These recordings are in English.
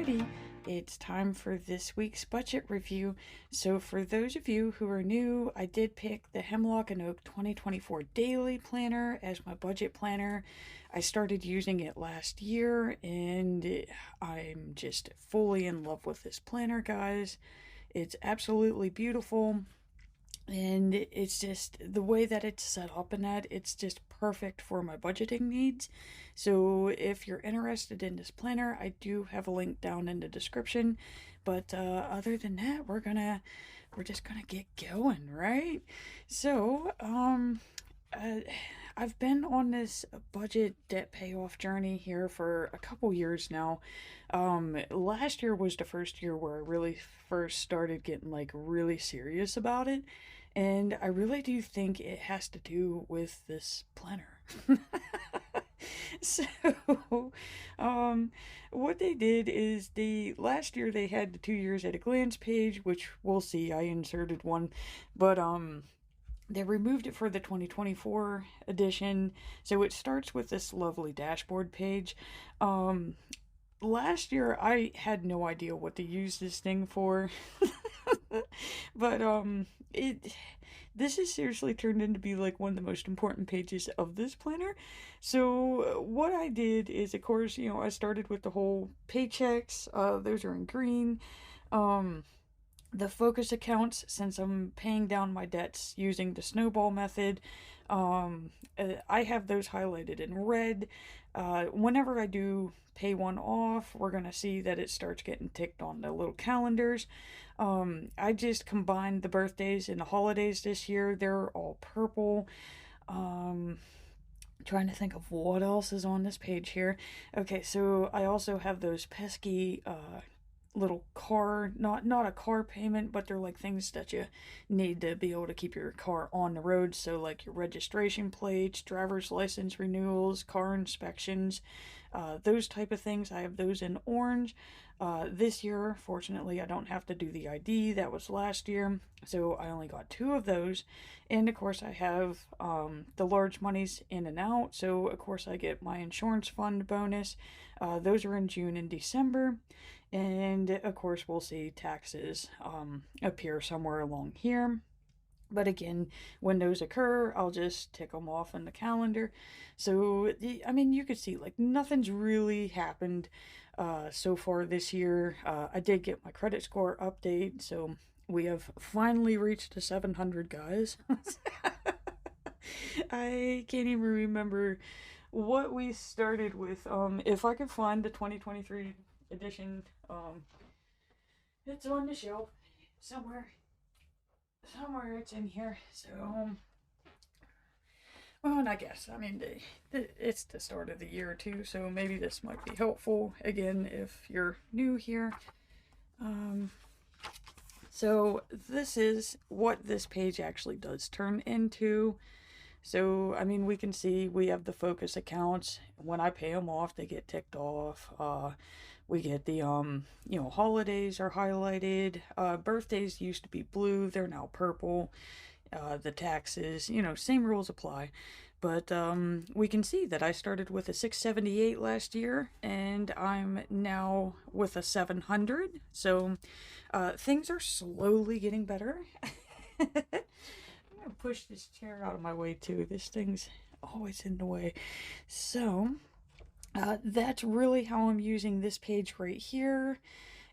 Alrighty, it's time for this week's budget review. So for those of you who are new, I did pick the Hemlock and Oak 2024 Daily Planner as my budget planner. I started using it last year and I'm just fully in love with this planner, guys. It's absolutely beautiful. And it's just the way that it's set up and that it's just perfect for my budgeting needs. So if you're interested in this planner, I do have a link down in the description. But other than that, we're just gonna get going, right? So uh, I've been on this budget debt payoff journey here for a couple years now. Last year was the first year where I really first started getting like really serious about it. And I really do think it has to do with this planner. So, um, what they did is last year they had the 2 years at a glance page, which we'll see. I inserted one, but they removed it for the 2024 edition. So it starts with this lovely dashboard page. Last year I had no idea what to use this thing for. But it this has seriously turned into be like one of the most important pages of this planner. So what I did is, of course, I started with the whole paychecks. Those are in green. Um the focus accounts, since I'm paying down my debts using the snowball method, I have those highlighted in red. Whenever I do pay one off, we're gonna see that it starts getting ticked on the little calendars. I just combined the birthdays and the holidays this year. They're all purple. Um, Trying to think of what else is on this page here. Okay, so I also have those pesky little car, not a car payment, but they're like things that you need to be able to keep your car on the road. So like your registration plates, driver's license renewals, car inspections, those type of things. I have those in orange. This year, fortunately, I don't have to do the ID. That was last year, so I only got two of those. And of course I have the large monies in and out, so of course I get my insurance fund bonus. Those are in June and December. And of course, we'll see taxes appear somewhere along here. But again, when those occur, I'll just tick them off in the calendar. So, I mean, you could see like nothing's really happened so far this year. I did get my credit score update, so we have finally reached the 700, guys. I can't even remember what we started with. If I could find the 2023 edition, it's on the shelf somewhere. Somewhere it's in here. So, well, and I guess, I mean, it's the start of the year too, so maybe this might be helpful, again, if you're new here. So this is what this page actually does turn into. So, I mean, we can see we have the focus accounts. When I pay them off, they get ticked off. We get the, holidays are highlighted. Birthdays used to be blue, they're now purple. The taxes, same rules apply. But we can see that I started with a 678 last year, and I'm now with a 700. So things are slowly getting better. I'm gonna push this chair out of my way too. This thing's always in the way. So that's really how I'm using this page right here.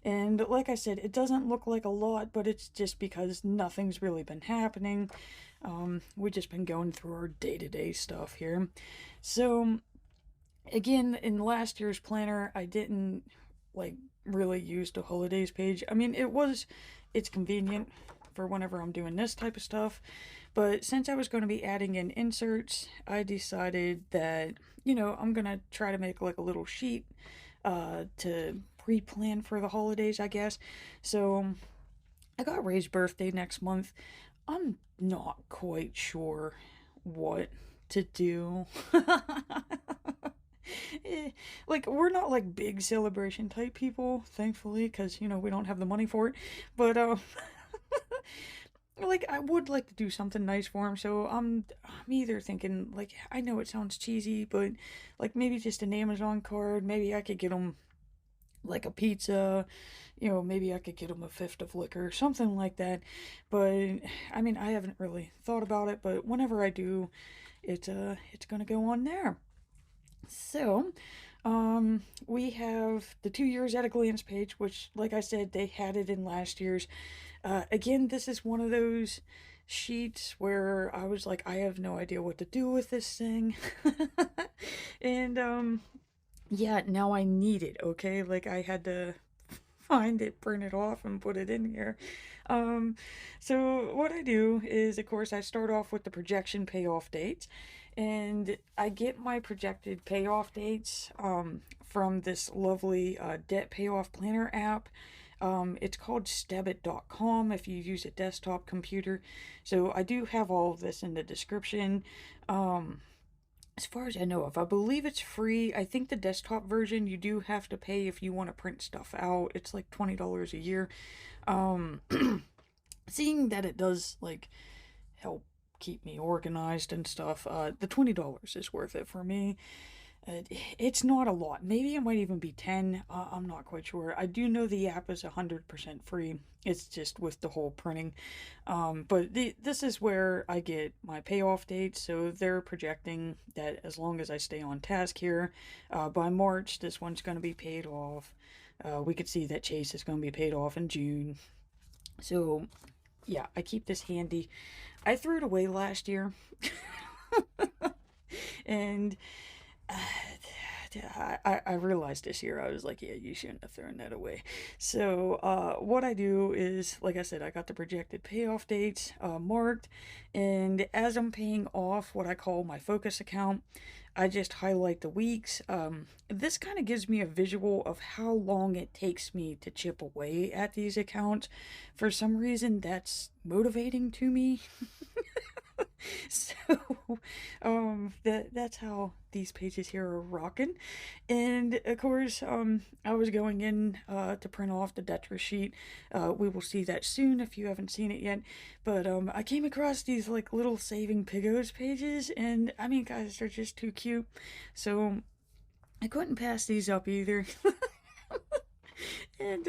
And like I said, it doesn't look like a lot, but it's just because nothing's really been happening. We've just been going through our day-to-day stuff here. So again, in last year's planner, I didn't like really use the holidays page. I mean, it's convenient for whenever I'm doing this type of stuff. But since I was going to be adding in inserts, I decided that, I'm going to try to make like a little sheet to pre-plan for the holidays, I guess. So I got Ray's birthday next month. I'm not quite sure what to do. Like, we're not like big celebration type people, thankfully, because, we don't have the money for it. But, like, I would like to do something nice for him, so I'm either thinking, like, I know it sounds cheesy, but like maybe just an Amazon card. Maybe I could get him like a pizza, maybe I could get them a fifth of liquor, something like that. But I mean, I haven't really thought about it, but whenever I do, it's gonna go on there. So, we have the 2 years at a glance page, which, like I said, they had it in last year's. Again, this is one of those sheets where I was like, I have no idea what to do with this thing. And, yeah, now I need it, okay? Like, I had to find it, print it off, and put it in here. Um, so what I do is, of course, I start off with the projection payoff dates, and I get my projected payoff dates from this lovely debt payoff planner app. It's called Stebit.com if you use a desktop computer. So I do have all of this in the description. Um, as far as I know of, I believe it's free. I think the desktop version you do have to pay if you want to print stuff out. It's like $20 a year. Um, Seeing that it does like help keep me organized and stuff, the $20 is worth it for me. It's not a lot. Maybe it might even be 10. I'm not quite sure. I do know the app is 100% free. It's just with the whole printing. But this is where I get my payoff dates. So they're projecting that as long as I stay on task here, by March, this one's going to be paid off. We could see that Chase is going to be paid off in June. So, yeah, I keep this handy. I threw it away last year. And I realized this year, I was like, yeah, you shouldn't have thrown that away. So, what I do is, like I said, I got the projected payoff dates marked, and as I'm paying off what I call my focus account, I just highlight the weeks. This kind of gives me a visual of how long it takes me to chip away at these accounts. For some reason, that's motivating to me. So, that's how these pages here are rocking. And of course, I was going in to print off the Detris sheet. We will see that soon if you haven't seen it yet. But I came across these like little Saving Pigos pages, and I mean, guys, they're just too cute. So I couldn't pass these up either. And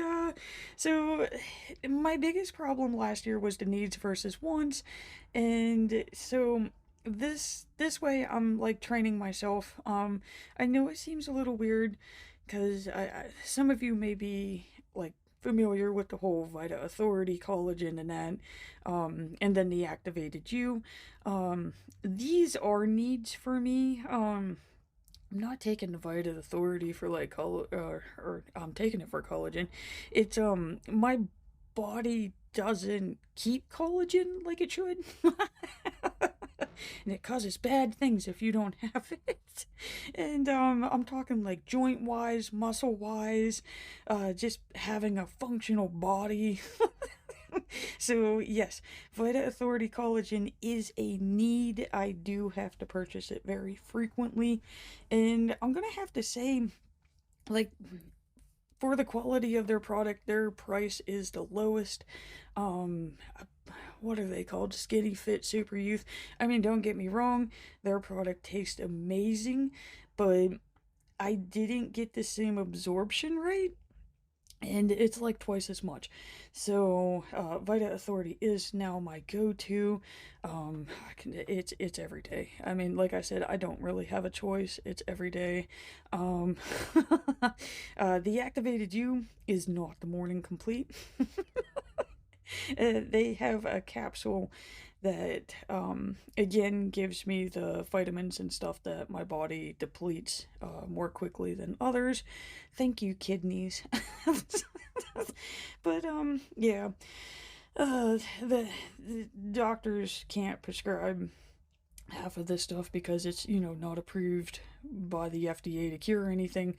so my biggest problem last year was the needs versus wants, and so this way I'm like training myself. I know it seems a little weird because some of you may be like familiar with the whole Vita Authority collagen and that, and then the activated U. These are needs for me. I'm not taking the Vita Authority for like or I'm taking it for collagen. It's my body doesn't keep collagen like it should. And it causes bad things if you don't have it. And I'm talking like joint wise, muscle wise, just having a functional body. So yes, Vita Authority collagen is a need. I do have to purchase it very frequently, and I'm gonna have to say, like, for the quality of their product, their price is the lowest. Um, what are they called? Skinny Fit Super Youth. I mean, don't get me wrong, their product tastes amazing, but I didn't get the same absorption rate, and it's like twice as much. So Vita Authority is now my go-to. It's every day. I mean, like I said, I don't really have a choice. It's every day. Um, the Activated U is not the morning complete. They have a capsule that again gives me the vitamins and stuff that my body depletes more quickly than others. Thank you, kidneys. But yeah, the doctors can't prescribe half of this stuff because it's, not approved by the FDA to cure anything.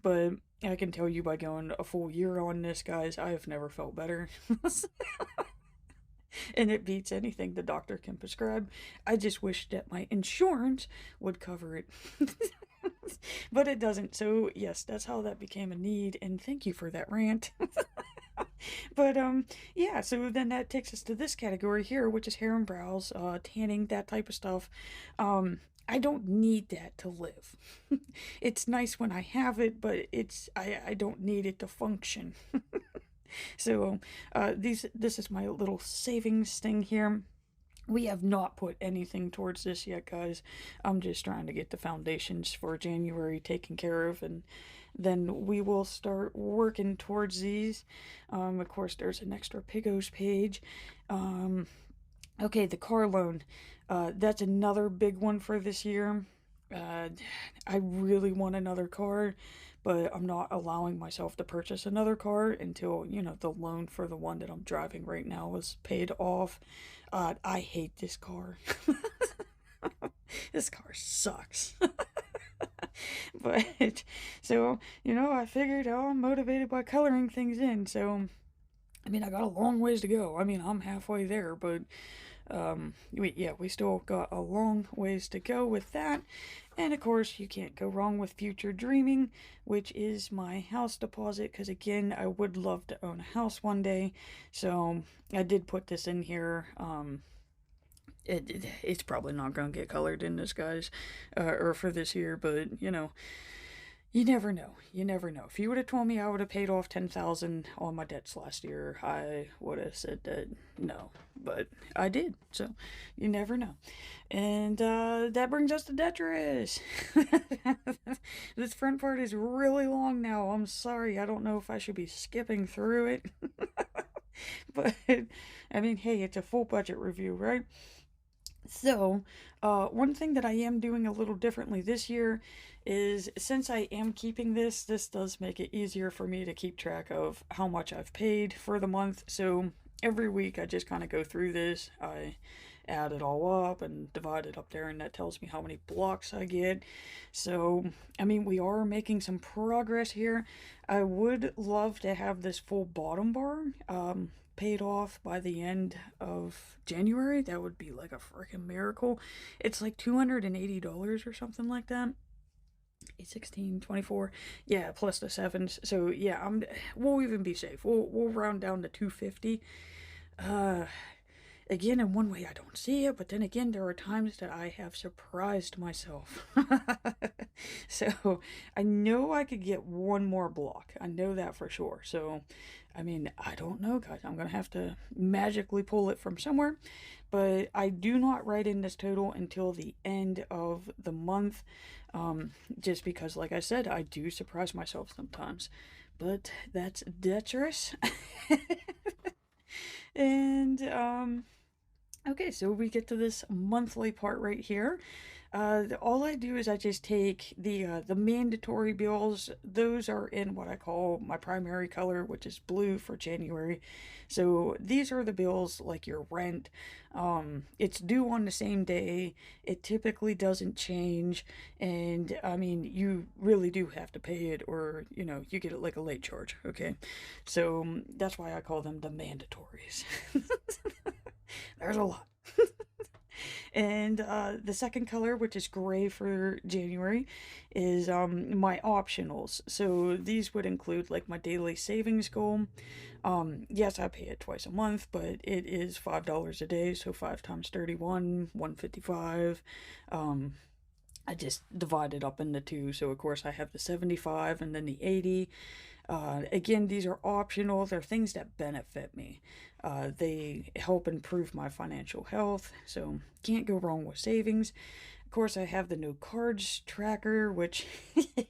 But I can tell you, by going a full year on this, guys, I have never felt better. And it beats anything the doctor can prescribe. I just wish that my insurance would cover it. But it doesn't. So yes, that's how that became a need, and thank you for that rant. But yeah, so then that takes us to this category here, which is hair and brows, tanning, that type of stuff. I don't need that to live. It's nice when I have it, but I don't need it to function. So this is my little savings thing here. We have not put anything towards this yet, guys. I'm just trying to get the foundations for January taken care of, and then we will start working towards these. Of course, there's an extra Pigos page. Um, okay, the car loan. That's another big one for this year. Uh, I really want another car, but I'm not allowing myself to purchase another car until, the loan for the one that I'm driving right now is paid off. I hate this car. This car sucks. But, so, I figured, I'm motivated by coloring things in. So, I mean, I got a long ways to go. I mean, I'm halfway there, but we still got a long ways to go with that. And of course, you can't go wrong with future dreaming, which is my house deposit, because again, I would love to own a house one day. So I did put this in here. It's probably not going to get colored in this, guys, or for this year, but you never know. You never know. If you would have told me I would have paid off 10,000 on my debts last year, I would have said that no. But I did. So you never know. And that brings us to Detris. This front part is really long now. I'm sorry. I don't know if I should be skipping through it. But I mean, hey, it's a full budget review, right? So, one thing that I am doing a little differently this year is, since I am keeping this does make it easier for me to keep track of how much I've paid for the month. So, every week I just kind of go through this. I add it all up and divide it up there, and that tells me how many blocks I get. So, I mean, we are making some progress here. I would love to have this full bottom bar paid off by the end of January. That would be like a freaking miracle. It's like $280 or something like that. 16, 24, yeah, plus the sevens. So yeah, we'll even be safe. We'll round down to 250. Uh, Again, in one way, I don't see it, but then again, there are times that I have surprised myself. So, I know I could get one more block. I know that for sure. So, I mean, I don't know, guys. I'm going to have to magically pull it from somewhere. But I do not write in this total until the end of the month. Just because, like I said, I do surprise myself sometimes. But that's Detris. And, okay, so we get to this monthly part right here. All I do is I just take the mandatory bills. Those are in what I call my primary color, which is blue for January. So these are the bills like your rent. It's due on the same day. It typically doesn't change, and I mean, you really do have to pay it, or you get it like a late charge. Okay, so that's why I call them the mandatories. There's a lot. And the second color, which is gray for January, is my optionals. So these would include like my daily savings goal. Yes, I pay it twice a month, but it is $5 a day, so 5 times 31, 155. I just divide it up into two. So of course I have the 75 and then the 80. Again, these are optional. They're things that benefit me. They help improve my financial health, so can't go wrong with savings. Of course, I have the no cards tracker, which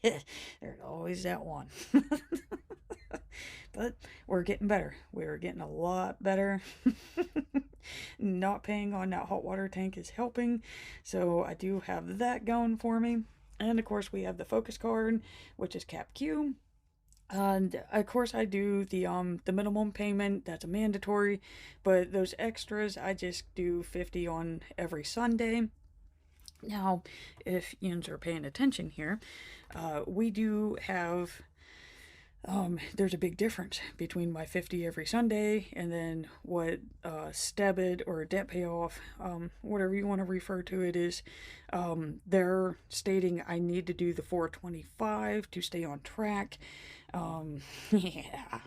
there's always that one. But we're getting better. We're getting a lot better. Not paying on that hot water tank is helping, so I do have that going for me. And of course, we have the focus card, which is Cap Q. And of course I do the minimum payment, that's a mandatory, but those extras I just do 50 on every Sunday. Now, if yins are paying attention here, we do have there's a big difference between my 50 every Sunday and then what Stebit or debt payoff, whatever you want to refer to it, is. They're stating I need to do the 425 to stay on track. Yeah.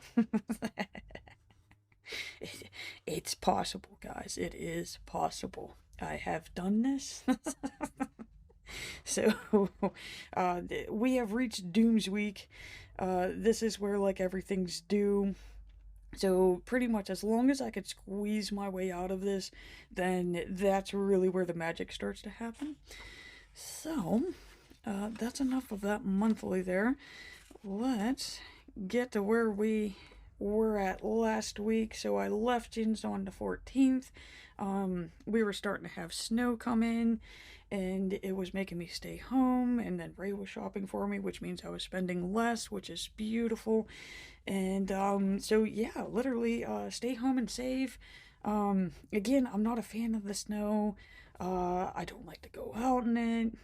It's possible, guys. It is possible. I have done this. So, we have reached Doom's Week. This is where like everything's due. So pretty much as long as I could squeeze my way out of this, then that's really where the magic starts to happen. So, that's enough of that monthly there. Let's get to where we were at last week. So I left Jins on the 14th. We were starting to have snow come in, and it was making me stay home. And then Ray was shopping for me, which means I was spending less, which is beautiful. And so yeah, literally, stay home and save. Again, I'm not a fan of the snow. I don't like to go out in it.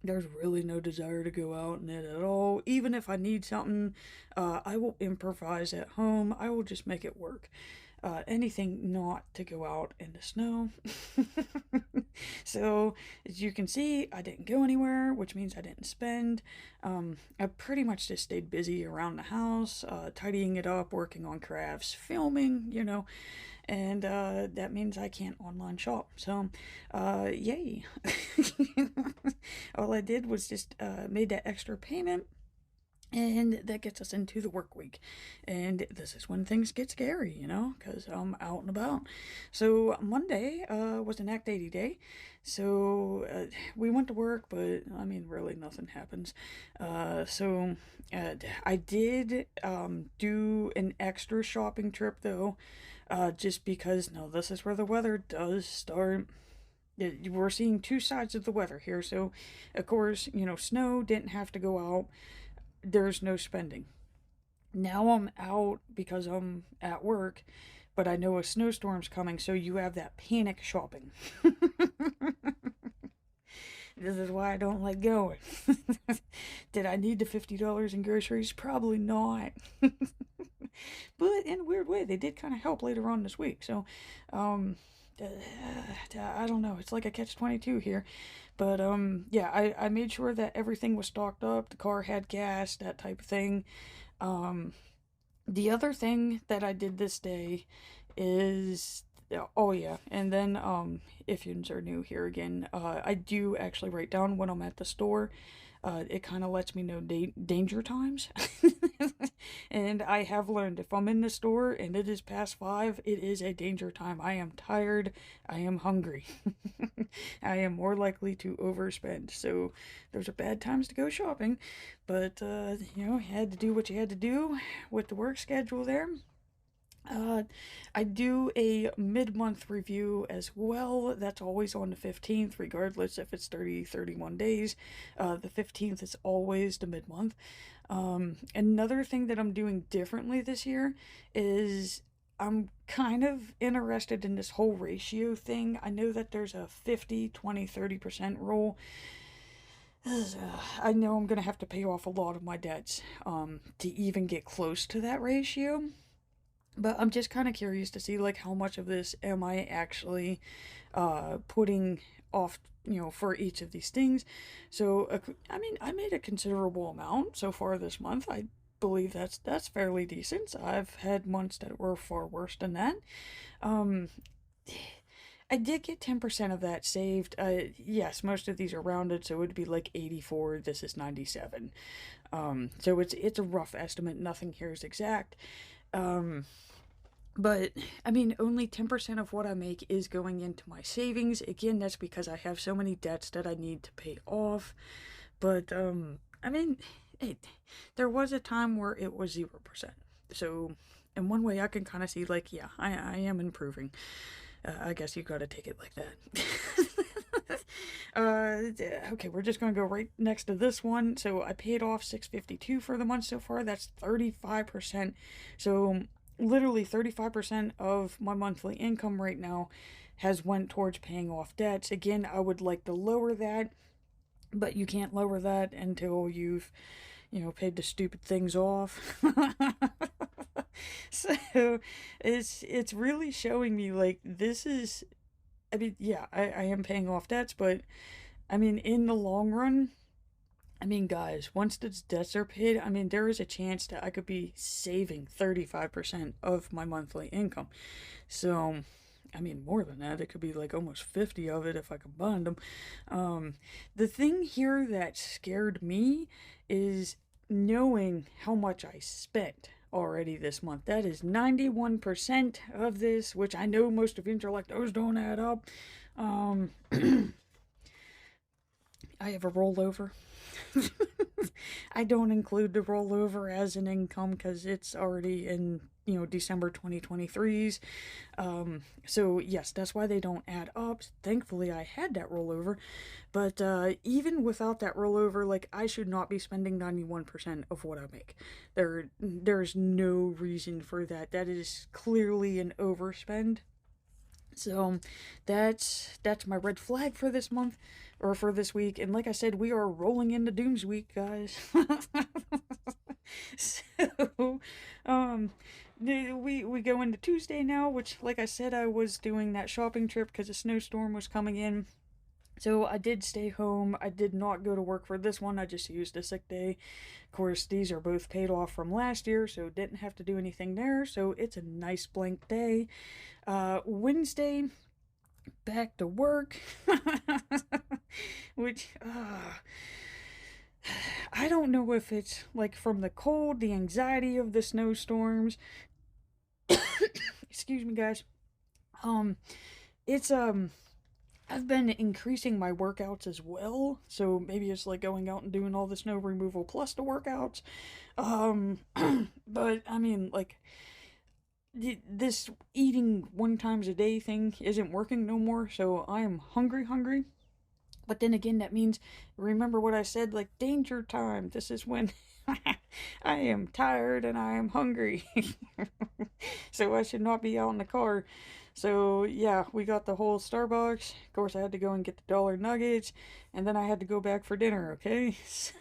There's really no desire to go out in it at all. Even if I need something, I will improvise at home. I will just make it work. Anything not to go out in the snow. So, as you can see, I didn't go anywhere, which means I didn't spend. I pretty much just stayed busy around the house, tidying it up, working on crafts, filming, and that means I can't online shop. So, yay. All I did was just made that extra payment, and that gets us into the work week. And this is when things get scary, because I'm out and about. So Monday was an Act 80 day. So we went to work, but I mean, really nothing happens. So I did do an extra shopping trip, though, just because, no, this is where the weather does start. We're seeing two sides of the weather here. So, of course, snow didn't have to go out. There's no spending. Now I'm out because I'm at work, but I know a snowstorm's coming, so you have that panic shopping. This is why I don't like going. Did I need the $50 in groceries? Probably not. But in a weird way, they did kind of help later on this week. So, I don't know. It's like a catch-22 here. But, yeah, I made sure that everything was stocked up. The car had gas, that type of thing. The other thing that I did this day is, oh yeah, and then, if you are new here again, I do actually write down when I'm at the store. It kind of lets me know danger times. And I have learned if I'm in the store and it is past 5, it is a danger time. I am tired. I am hungry. I am more likely to overspend. So those are bad times to go shopping. But, you had to do what you had to do with the work schedule there. I do a mid-month review as well. That's always on the 15th, regardless if it's 30, 31 days. The 15th is always the mid-month. Another thing that I'm doing differently this year is I'm kind of interested in this whole ratio thing. I know that there's a 50, 20, 30% rule. I know I'm going to have to pay off a lot of my debts to even get close to that ratio. But I'm just kind of curious to see, like, how much of this am I actually putting off, for each of these things. So, I mean, I made a considerable amount so far this month. I believe that's fairly decent. I've had months that were far worse than that. Um, I did get 10% of that saved. Yes, most of these are rounded, so it would be like 84. This is 97. So it's a rough estimate. Nothing here is exact. But, I mean, only 10% of what I make is going into my savings. Again, that's because I have so many debts that I need to pay off. But, I mean, there was a time where it was 0%. So, in one way, I can kind of see, like, yeah, I am improving. I guess you gotta take it like that. Okay, we're just gonna go right next to this one. So I paid off $652 for the month so far. That's 35%. So literally 35% of my monthly income right now has went towards paying off debts. Again, I would like to lower that, but you can't lower that until you've, paid the stupid things off. So it's really showing me, like, this is, I mean, yeah, I am paying off debts, but I mean, in the long run, I mean, guys, once the debts are paid, I mean, there is a chance that I could be saving 35% of my monthly income. So, I mean, more than that. It could be like almost 50 of it if I combined them. The thing here that scared me is knowing how much I spent already this month. That is 91% of this, which I know most of you are like, those don't add up. Um, I have a rollover. I don't include the rollover as an income because it's already in, December 2023's. So yes, that's why they don't add up. Thankfully, I had that rollover. But even without that rollover, like, I should not be spending 91% of what I make. There's no reason for that. That is clearly an overspend. So that's my red flag for this month, or for this week. And like I said, we are rolling into Dooms Week, guys. So, um, we go into Tuesday now, which, like I said, I was doing that shopping trip because a snowstorm was coming in. So I did stay home. I did not go to work for this one. I just used a sick day. Of course, these are both paid off from last year, so didn't have to do anything there. So it's a nice blank day. Wednesday, back to work. Which, I don't know if it's like from the cold, the anxiety of the snowstorms. Excuse me, guys. It's, I've been increasing my workouts as well, so maybe it's like going out and doing all the snow removal plus the workouts. But I mean, like, this eating one times a day thing isn't working no more, so I am hungry. But then again, that means, remember what I said, like, danger time. This is when I am tired and I am hungry. So I should not be out in the car. So yeah, we got the whole Starbucks. Of course, I had to go and get the dollar nuggets, and then I had to go back for dinner, okay? So,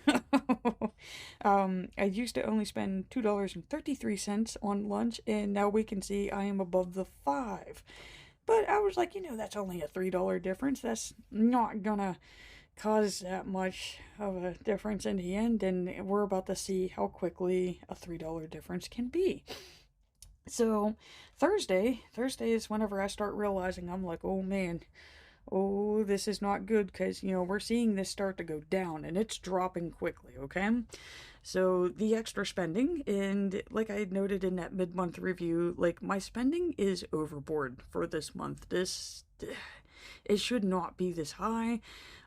I used to only spend $2.33 on lunch, and now we can see I am above the 5. But I was like, that's only a $3 difference. That's not gonna cause that much of a difference in the end, and we're about to see how quickly a $3 difference can be. So Thursday is whenever I start realizing, I'm like, oh man, oh, this is not good, because we're seeing this start to go down, and it's dropping quickly, okay? So the extra spending, and like I noted in that mid-month review, like, my spending is overboard for this month. It should not be this high.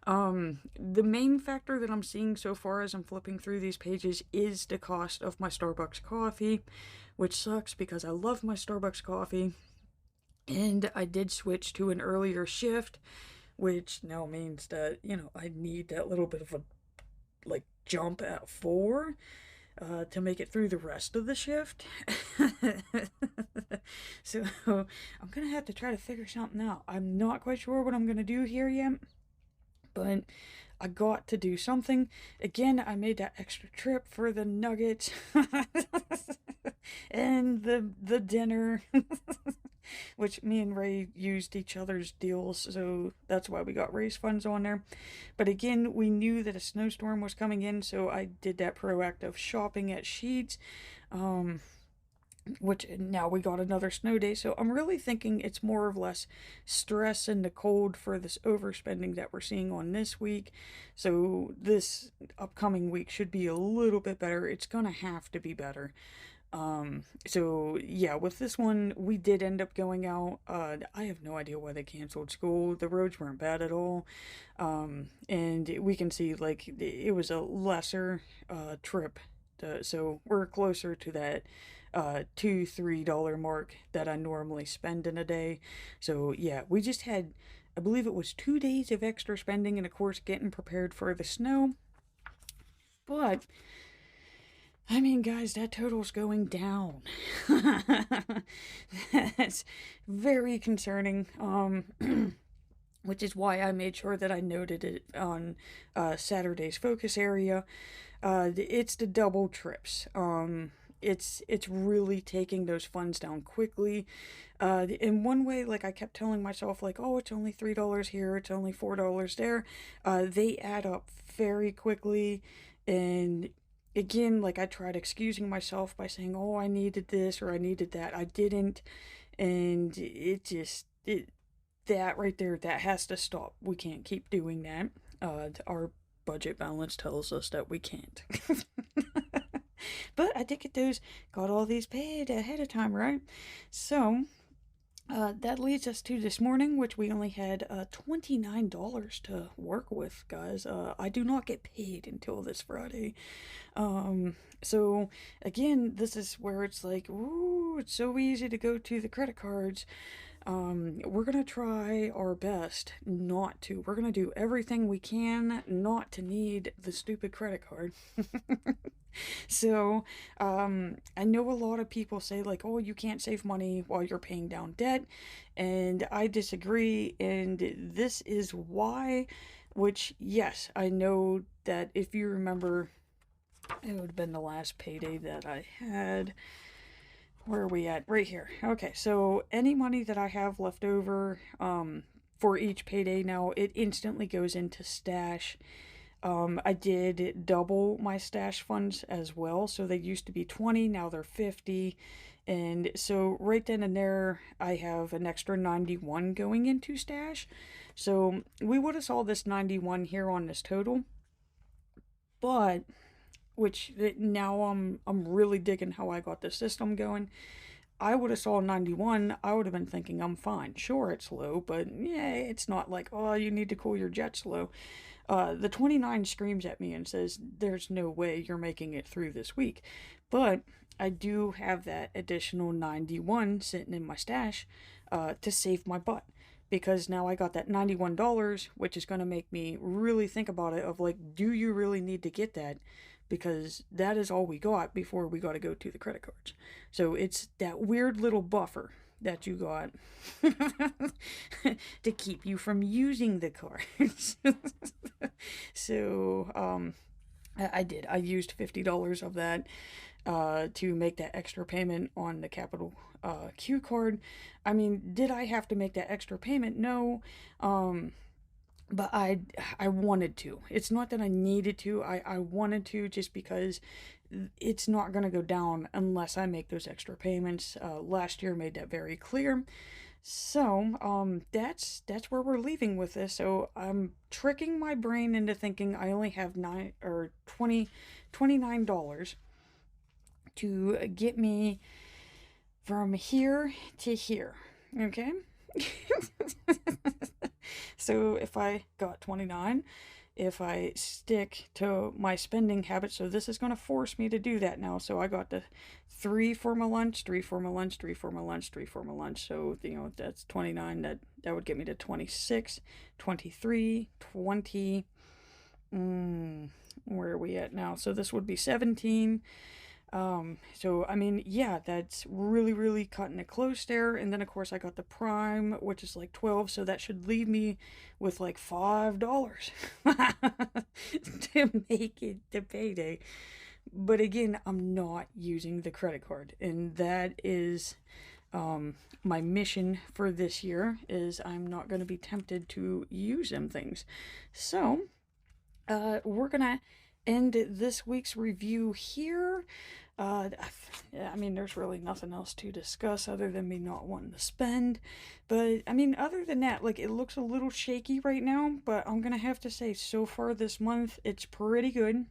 The main factor that I'm seeing so far as I'm flipping through these pages is the cost of my Starbucks coffee, which sucks because I love my Starbucks coffee. And I did switch to an earlier shift, which now means that, I need that little bit of a, like, jump at 4 to make it through the rest of the shift. So I'm gonna have to try to figure something out. I'm not quite sure what I'm gonna do here yet, but I got to do something. Again, I made that extra trip for the nuggets and the dinner. Which me and Ray used each other's deals, so that's why we got Ray's funds on there. But again, we knew that a snowstorm was coming in, so I did that proactive shopping at Sheets. Which now we got another snow day, so I'm really thinking it's more or less stress and the cold for this overspending that we're seeing on this week. So this upcoming week should be a little bit better. It's gonna have to be better. So yeah, with this one, we did end up going out. I have no idea why they canceled school. The roads weren't bad at all. And we can see, like, it was a lesser, trip. So we're closer to that, $2-3 mark that I normally spend in a day. So yeah, we just had, I believe it was 2 days of extra spending, and of course getting prepared for the snow. But I mean, guys, that total's going down. That's very concerning. Which is why I made sure that I noted it on Saturday's focus area. It's the double trips. It's really taking those funds down quickly. In one way, like, I kept telling myself, like, oh, it's only $3 here, it's only $4 there. They add up very quickly, and again, like, I tried excusing myself by saying, oh, I needed this or I needed that. I didn't, and it just, that right there, that has to stop. We can't keep doing that. Our budget balance tells us that we can't. But I did get those, got all these paid ahead of time, right? So, that leads us to this morning, which we only had $29 to work with, guys. I do not get paid until this Friday. So again, this is where it's like, ooh, it's so easy to go to the credit cards. We're gonna try our best not to. We're gonna do everything we can not to need the stupid credit card. So, I know a lot of people say, like, oh, you can't save money while you're paying down debt, and I disagree, and this is why, which, yes, I know that if you remember, it would have been the last payday that I had. Where are we at? Right here. Okay, so any money that I have left over, for each payday now, it instantly goes into stash. I did double my stash funds as well. So they used to be 20, now they're 50. And so right then and there, I have an extra 91 going into stash. So we would have saw this 91 here on this total. But, which now I'm really digging how I got the system going. I would have saw 91, I would have been thinking I'm fine. Sure, it's low, but yeah, it's not like, oh, you need to cool your jets low. The 29 screams at me and says, there's no way you're making it through this week. But I do have that additional 91 sitting in my stash to save my butt. Because now I got that $91, which is going to make me really think about it of like, do you really need to get that? Because that is all we got before we got to go to the credit cards. So it's that weird little buffer that you got to keep you from using the cards. So I did. I used $50 of that to make that extra payment on the Capital Q card. I mean, did I have to make that extra payment? No. But I wanted to. It's not that I needed to. I wanted to, just because it's not going to go down unless I make those extra payments. Last year made that very clear. So, that's where we're leaving with this. So I'm tricking my brain into thinking I only have $29 to get me from here to here. Okay? So if I got 29, if I stick to my spending habit, so this is going to force me to do that now. So I got the 3 for my lunch, 3 for my lunch, 3 for my lunch, 3 for my lunch. So, that's 29. That would get me to 26, 23, 20. Where are we at now? So this would be 17. So I mean, yeah, that's really, really cutting it close there. And then of course I got the Prime, which is like 12, so that should leave me with like $5 to make it to payday. But again, I'm not using the credit card, and that is my mission for this year, is I'm not going to be tempted to use them things. So we're gonna end this week's review here. I mean, there's really nothing else to discuss other than me not wanting to spend. But, I mean, other than that, like, it looks a little shaky right now, but I'm gonna have to say, so far this month, it's pretty good.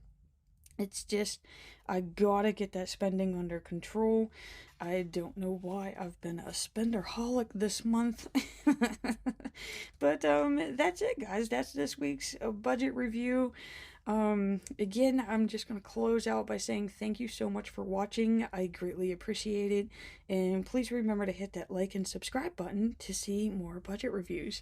It's just, I gotta get that spending under control. I don't know why I've been a spenderholic this month. But, that's it, guys. That's this week's budget review. Again, I'm just going to close out by saying thank you so much for watching. I greatly appreciate it. And please remember to hit that like and subscribe button to see more budget reviews.